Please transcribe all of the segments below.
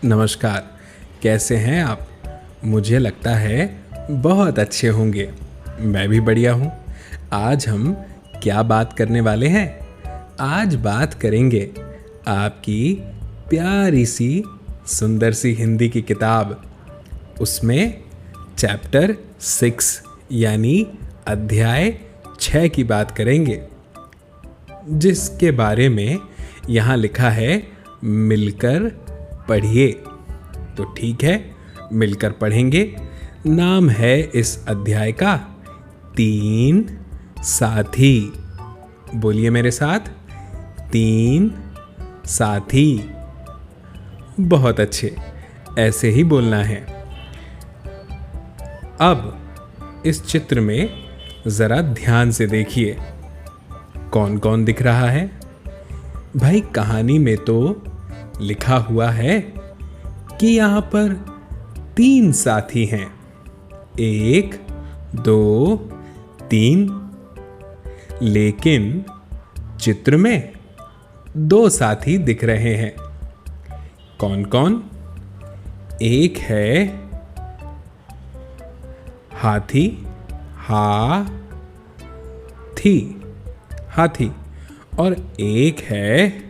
नमस्कार। कैसे हैं आप? मुझे लगता है बहुत अच्छे होंगे। मैं भी बढ़िया हूँ। आज हम क्या बात करने वाले हैं? आज बात करेंगे आपकी प्यारी सी सुंदर सी हिंदी की किताब, उसमें चैप्टर 6 यानी अध्याय 6 की बात करेंगे, जिसके बारे में यहाँ लिखा है मिलकर पढ़िए। तो ठीक है, मिलकर पढ़ेंगे। नाम है इस अध्याय का 3 साथी। बोलिए मेरे साथ, 3 साथी। बहुत अच्छे, ऐसे ही बोलना है। अब इस चित्र में जरा ध्यान से देखिए, कौन कौन दिख रहा है? भाई, कहानी में तो लिखा हुआ है कि यहां पर 3 साथी हैं। 1, 2, 3। लेकिन चित्र में 2 साथी दिख रहे हैं। कौन कौन? एक है हाथी, हाथी, और एक है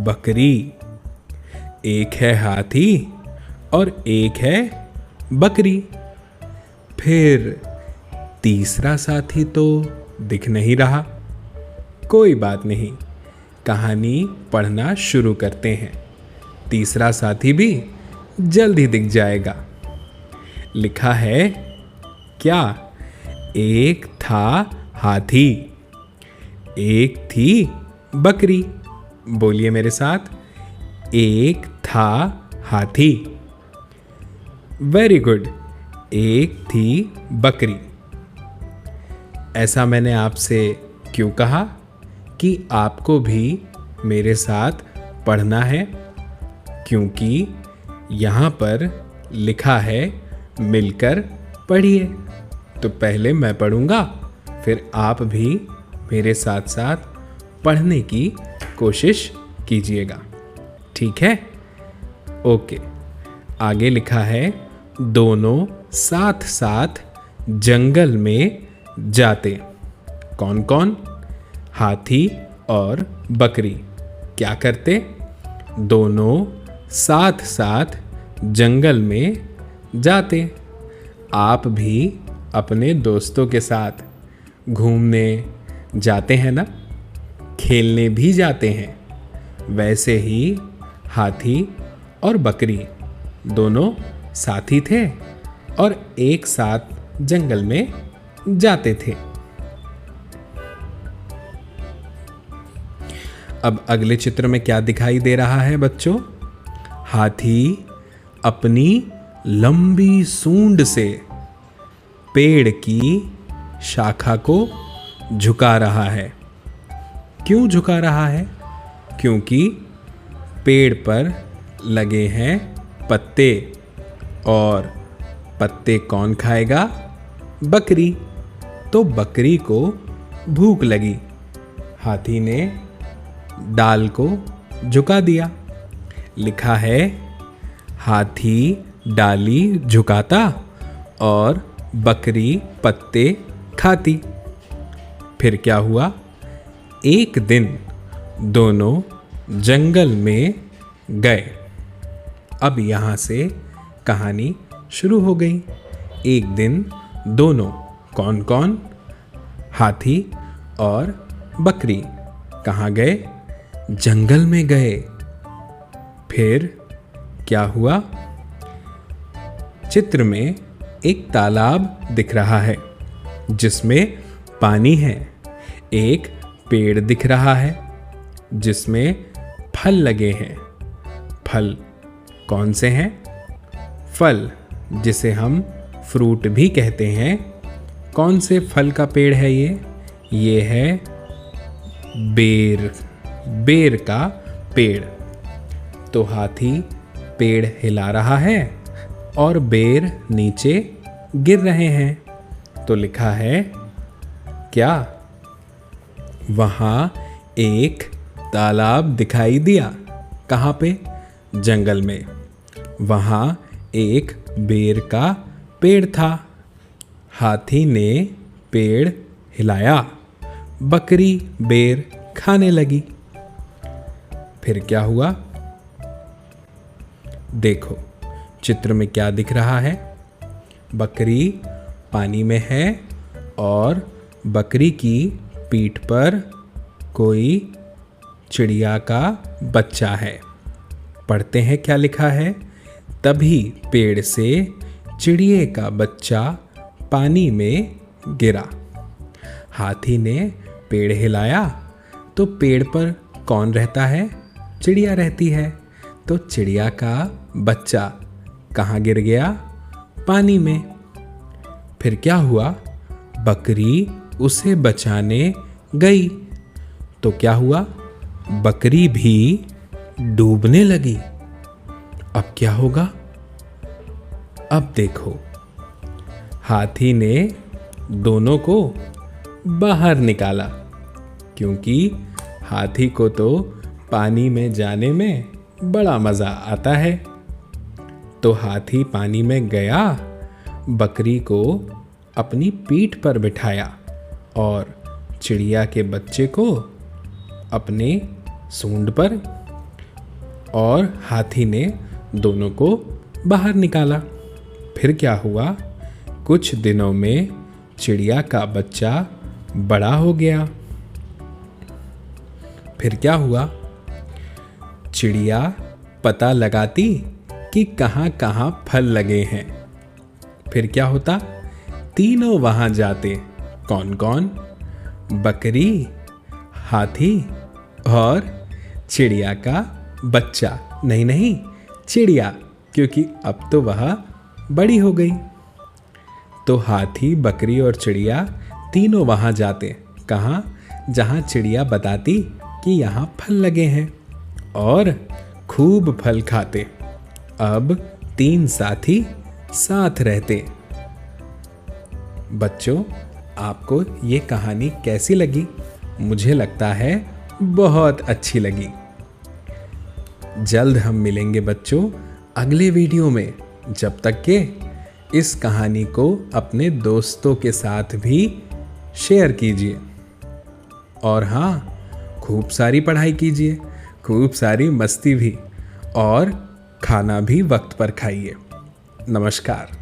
बकरी। एक है हाथी और एक है बकरी। फिर तीसरा साथी तो दिख नहीं रहा। कोई बात नहीं, कहानी पढ़ना शुरू करते हैं। तीसरा साथी भी जल्द ही दिख जाएगा। लिखा है क्या? एक था हाथी, एक थी बकरी। बोलिए मेरे साथ, एक था हाथी। वेरी गुड, एक थी बकरी। ऐसा मैंने आपसे क्यों कहा कि आपको भी मेरे साथ पढ़ना है? क्योंकि यहाँ पर लिखा है मिलकर पढ़िए। तो पहले मैं पढ़ूंगा, फिर आप भी मेरे साथ साथ पढ़ने की कोशिश कीजिएगा। ठीक है? ओके। आगे लिखा है दोनों साथ साथ जंगल में जाते। कौन कौन? हाथी और बकरी क्या करते? दोनों साथ साथ जंगल में जाते। आप भी अपने दोस्तों के साथ घूमने जाते हैं ना, खेलने भी जाते हैं। वैसे ही हाथी और बकरी दोनों साथी थे और एक साथ जंगल में जाते थे। अब अगले चित्र में क्या दिखाई दे रहा है बच्चों? हाथी अपनी लंबी सूंड से पेड़ की शाखा को झुका रहा है। क्यों झुका रहा है? क्योंकि पेड़ पर लगे हैं पत्ते, और पत्ते कौन खाएगा? बकरी। तो बकरी को भूख लगी, हाथी ने डाल को झुका दिया। लिखा है हाथी डाली झुकाता और बकरी पत्ते खाती। फिर क्या हुआ? एक दिन दोनों जंगल में गए। अब यहाँ से कहानी शुरू हो गई। एक दिन दोनों, कौन कौन? हाथी और बकरी कहाँ गए? जंगल में गए। फिर क्या हुआ? चित्र में एक तालाब दिख रहा है जिसमें पानी है। एक पेड़ दिख रहा है जिसमें फल लगे हैं। फल कौन से हैं? फल जिसे हम फ्रूट भी कहते हैं। कौन से फल का पेड़ है ये? ये है बेर का पेड़। तो हाथी पेड़ हिला रहा है और बेर नीचे गिर रहे हैं। तो लिखा है क्या? वहाँ एक तालाब दिखाई दिया। कहाँ पे? जंगल में। वहाँ एक बेर का पेड़ था। हाथी ने पेड़ हिलाया, बकरी बेर खाने लगी। फिर क्या हुआ? देखो चित्र में क्या दिख रहा है। बकरी पानी में है और बकरी की पीठ पर कोई चिड़िया का बच्चा है। पढ़ते हैं क्या लिखा है। तभी पेड़ से चिड़िए का बच्चा पानी में गिरा। हाथी ने पेड़ हिलाया तो पेड़ पर कौन रहता है? चिड़िया रहती है। तो चिड़िया का बच्चा कहाँ गिर गया? पानी में। फिर क्या हुआ? बकरी उसे बचाने गई तो क्या हुआ? बकरी भी डूबने लगी। अब क्या होगा? अब देखो, हाथी ने दोनों को बाहर निकाला, क्योंकि हाथी को तो पानी में जाने में बड़ा मज़ा आता है। तो हाथी पानी में गया, बकरी को अपनी पीठ पर बिठाया और चिड़िया के बच्चे को अपने सूंड पर, और हाथी ने दोनों को बाहर निकाला। फिर क्या हुआ? कुछ दिनों में चिड़िया का बच्चा बड़ा हो गया। फिर क्या हुआ? चिड़िया पता लगाती कि कहाँ कहाँ फल लगे हैं। फिर क्या होता? तीनों वहां जाते। कौन कौन? बकरी, हाथी और चिड़िया का बच्चा। नहीं, चिड़िया, क्योंकि अब तो वह बड़ी हो गई। तो हाथी, बकरी और चिड़िया तीनों वहां जाते। कहाँ? जहां चिड़िया बताती कि यहाँ फल लगे हैं, और खूब फल खाते। अब 3 साथी साथ रहते। बच्चों, आपको ये कहानी कैसी लगी? मुझे लगता है बहुत अच्छी लगी। जल्द हम मिलेंगे बच्चों अगले वीडियो में। जब तक के इस कहानी को अपने दोस्तों के साथ भी शेयर कीजिए। और हाँ, खूब सारी पढ़ाई कीजिए, खूब सारी मस्ती भी, और खाना भी वक्त पर खाइए। नमस्कार।